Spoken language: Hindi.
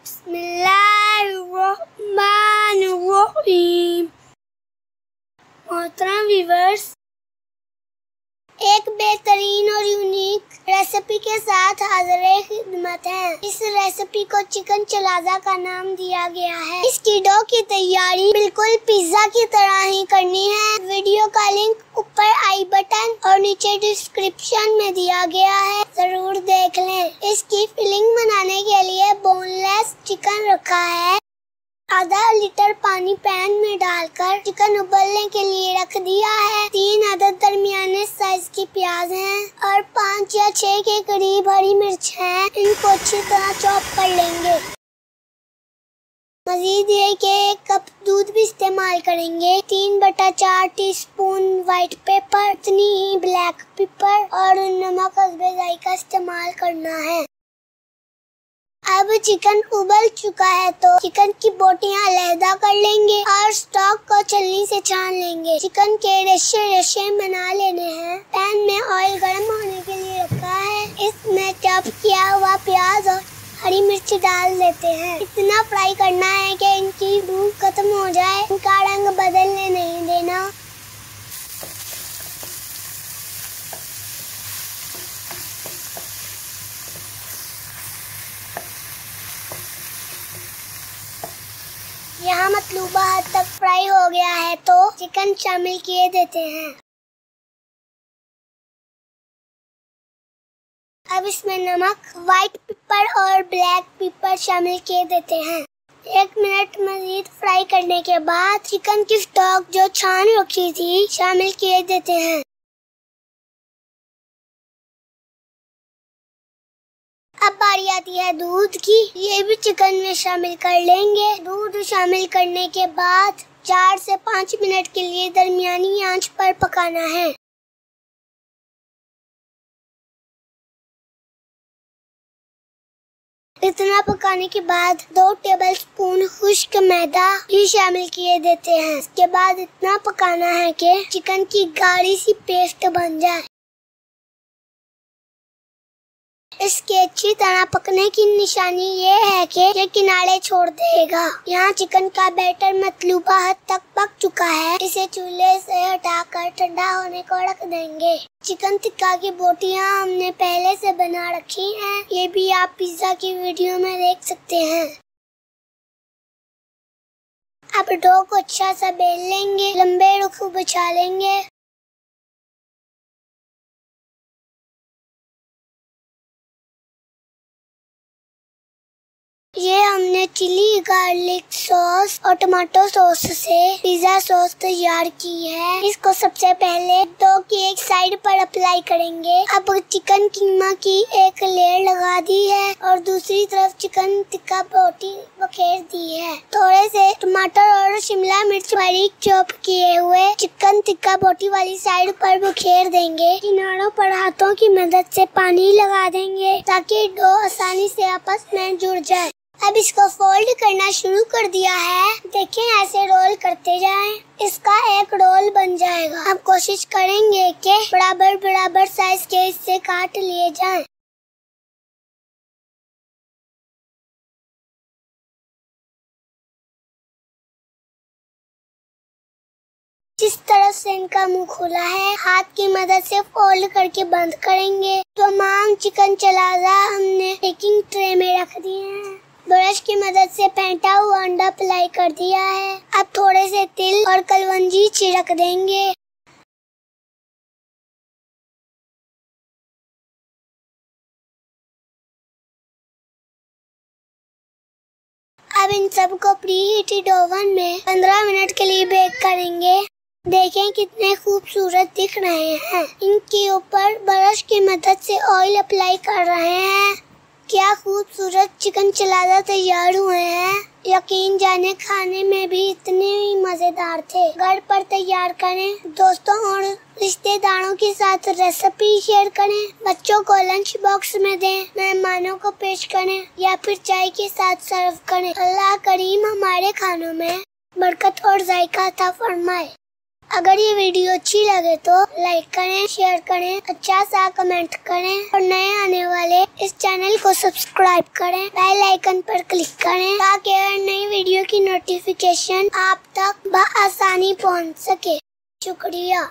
बिस्मिल्लाहिर्रहमानिर्रहीम। मोहतरम व्यूअर्स, एक बेहतरीन और यूनिक रेसिपी के साथ हाज़िर खिदमत है। इस रेसिपी को चिकन चलाज़ा का नाम दिया गया है। इसकी डो की तैयारी बिल्कुल पिज्जा की तरह ही करनी है। वीडियो का लिंक ऊपर आई बटन और नीचे डिस्क्रिप्शन में दिया गया है, जरूर देख लें। इसकी फिलिंग बनाने के लिए बोनलेस चिकन रखा है। आधा लीटर पानी पैन में डालकर चिकन उबलने के लिए रख दिया है। 3 अदद दरमियाने साइज की प्याज हैं और 5 या 6 के करीब हरी मिर्च हैं। इनको अच्छी तरह चॉप कर लेंगे। मजीद ये कि 1 कप दूध भी इस्तेमाल करेंगे। 3/4 टीस्पून व्हाइट पेपर, इतनी ही ब्लैक पेपर और नमक हस्बे जायका इस्तेमाल करना है। अब चिकन उबल चुका है तो चिकन की बोटियां अलहदा कर लेंगे और स्टॉक को छलनी से छान लेंगे। चिकन के रेशे बना लेने हैं। पैन में ऑयल गर्म होने के लिए रखा है। इसमें चॉप किया हुआ प्याज और हरी मिर्च डाल देते हैं। इतना फ्राई करना है कि इनकी भूख खत्म हो जाए। इनका रंग बदलने नहीं देना। यहाँ मतलूबा हद तक फ्राई हो गया है तो चिकन शामिल किए देते हैं। अब इसमें नमक, व्हाइट पेपर और ब्लैक पेपर शामिल किए देते हैं। 1 मिनट मजीद फ्राई करने के बाद चिकन की स्टॉक जो छान रखी थी शामिल किए देते हैं। अब बारी आती है दूध की। ये भी चिकन में शामिल कर लेंगे। दूध शामिल करने के बाद 4 से 5 मिनट के लिए दरमियानी आंच पर पकाना है। इतना पकाने के बाद 2 टेबलस्पून खुश्क मैदा भी शामिल किए देते हैं। इसके बाद इतना पकाना है कि चिकन की गाढ़ी सी पेस्ट बन जाए। इसके अच्छी तरह पकने की निशानी ये है कि ये किनारे छोड़ देगा। यहाँ चिकन का बैटर मतलूबा हद तक पक चुका है। इसे चूल्हे से हटाकर ठंडा होने को रख देंगे। चिकन टिक्का की बोटियाँ हमने पहले से बना रखी हैं। ये भी आप पिज्जा की वीडियो में देख सकते हैं। अब डो को अच्छा सा बेल लेंगे। लंबे रुख बिछा लेंगे। ये हमने चिली गार्लिक सॉस और टमाटो सॉस से पिज्जा सॉस तैयार की है। इसको सबसे पहले डो की एक साइड पर अप्लाई करेंगे। अब चिकन कीमा की एक लेयर लगा दी है और दूसरी तरफ चिकन टिक्का बोटी बखेर दी है। थोड़े से टमाटर और शिमला मिर्च बारीक चॉप किए हुए चिकन टिक्का बोटी वाली साइड पर बखेर देंगे। किनारों पर हाथों की मदद से पानी लगा देंगे ताकि डो आसानी से आपस में जुड़ जाए। अब इसको फोल्ड करना शुरू कर दिया है। देखें, ऐसे रोल करते जाएं। इसका एक रोल बन जाएगा। अब कोशिश करेंगे कि बराबर साइज के हिस्से काट लिए जाएं। जिस तरफ से इनका मुंह खुला है हाथ की मदद से फोल्ड करके बंद करेंगे। तमाम चिकन चलाज़ा हमने बेकिंग ट्रे में रख दिए हैं। ब्रश की मदद से फेंटा हुआ अंडा अप्लाई कर दिया है। अब थोड़े से तिल और कलवंजी छिड़क देंगे। अब इन सब को प्री हीटेड ओवन में 15 मिनट के लिए बेक करेंगे। देखें कितने खूबसूरत दिख रहे हैं। इनके ऊपर ब्रश की मदद से ऑयल अप्लाई कर रहे हैं। क्या खूबसूरत चिकन चलाज़ा तैयार हुए हैं। यकीन जाने खाने में भी इतने ही मजेदार थे। घर पर तैयार करें, दोस्तों और रिश्तेदारों के साथ रेसिपी शेयर करें, बच्चों को लंच बॉक्स में दें, मेहमानों को पेश करें या फिर चाय के साथ सर्व करें। अल्लाह करीम हमारे खानों में बरकत और जायका अता फरमाए। अगर ये वीडियो अच्छी लगे तो लाइक करें, शेयर करें, अच्छा सा कमेंट करें और नए आने वाले इस चैनल को सब्सक्राइब करें। बेल आइकन पर क्लिक करें ताकि हर नई वीडियो की नोटिफिकेशन आप तक बआसानी पहुंच सके। शुक्रिया।